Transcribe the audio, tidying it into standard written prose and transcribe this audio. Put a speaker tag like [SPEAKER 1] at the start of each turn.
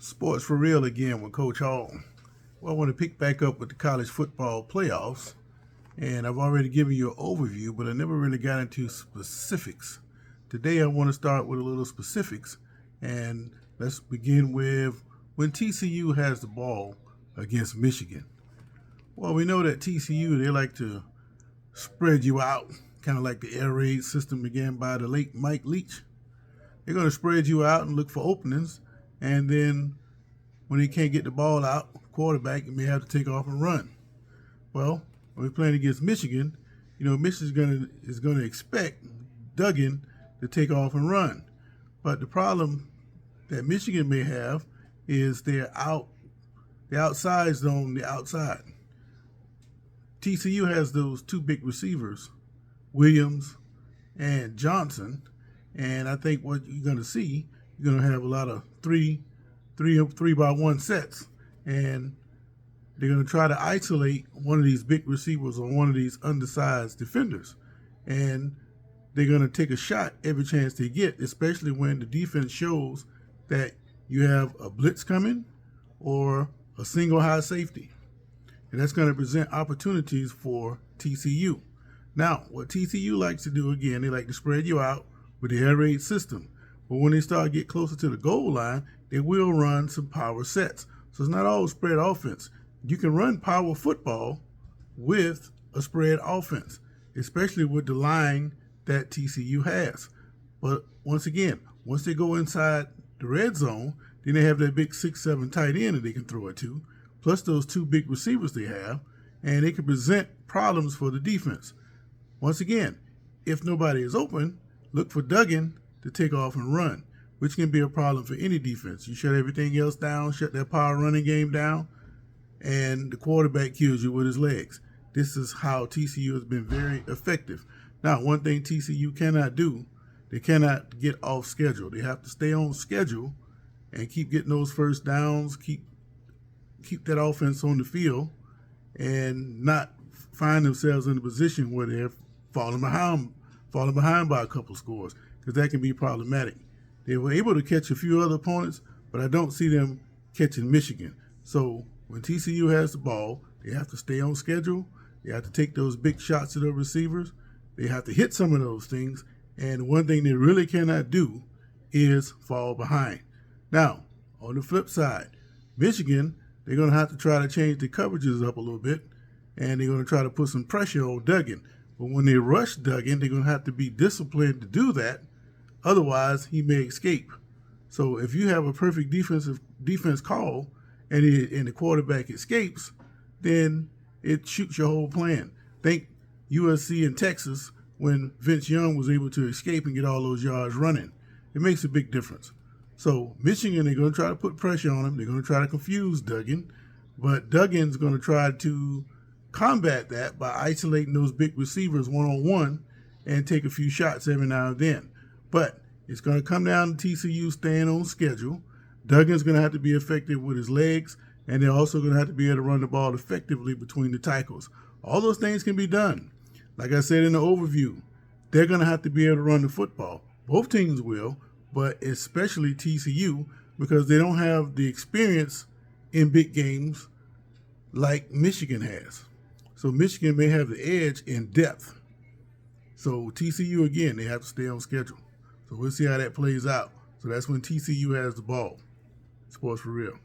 [SPEAKER 1] Sports for real again with Coach Hall. Well, I want to pick back up with the college football playoffs, and I've already given you an overview, but I never really got into specifics. Today, I want to start with a little specifics, and let's begin with when TCU has the ball against Michigan. Well, we know that TCU, they like to spread you out, kind of like the air raid system began by the late Mike Leach. They're going to spread you out and look for openings, and then when they can't get the ball out, quarterback, you may have to take off and run. Well, when we're playing against Michigan, Michigan is going to expect Duggan to take off and run. But the problem that Michigan may have is they're outsized on the outside. TCU has those two big receivers, Williams and Johnson, and I think what you're going to see, you're going to have a lot of three by one sets, and they're going to try to isolate one of these big receivers or one of these undersized defenders, and they're going to take a shot every chance they get, especially when the defense shows that you have a blitz coming or a single high safety, and that's going to present opportunities for TCU. Now, what TCU likes to do, again, they like to spread you out with the air raid system. But when they start to get closer to the goal line, they will run some power sets. So it's not all spread offense. You can run power football with a spread offense, especially with the line that TCU has. But once again, once they go inside the red zone, then they have that big 6'7" tight end that they can throw it to, plus those two big receivers they have, and they can present problems for the defense. Once again, if nobody is open, look for Duggan to take off and run, which can be a problem for any defense. You shut everything else down, shut that power running game down, and the quarterback kills you with his legs. This is how TCU has been very effective. Now, one thing TCU cannot do, they cannot get off schedule. They have to stay on schedule and keep getting those first downs, keep that offense on the field, and not find themselves in a position where they're falling behind by a couple of scores, because that can be problematic. They were able to catch a few other opponents, but I don't see them catching Michigan. So when TCU has the ball, they have to stay on schedule. They have to take those big shots to their receivers. They have to hit some of those things. And one thing they really cannot do is fall behind. Now, on the flip side, Michigan, they're going to have to try to change the coverages up a little bit, and they're going to try to put some pressure on Duggan. But when they rush Duggan, they're going to have to be disciplined to do that. Otherwise, he may escape. So if you have a perfect defense call and the quarterback escapes, then it shoots your whole plan. Think USC and Texas when Vince Young was able to escape and get all those yards running. It makes a big difference. So Michigan, they're going to try to put pressure on him. They're going to try to confuse Duggan. But Duggan's going to try to combat that by isolating those big receivers one-on-one and take a few shots every now and then. But it's going to come down to TCU staying on schedule. Duggan's going to have to be effective with his legs, and they're also going to have to be able to run the ball effectively between the tackles. All those things can be done. Like I said in the overview, they're going to have to be able to run the football. Both teams will, but especially TCU, because they don't have the experience in big games like Michigan has. So Michigan may have the edge in depth. So TCU, again, they have to stay on schedule. So we'll see how that plays out. So that's when TCU has the ball. Sports for real.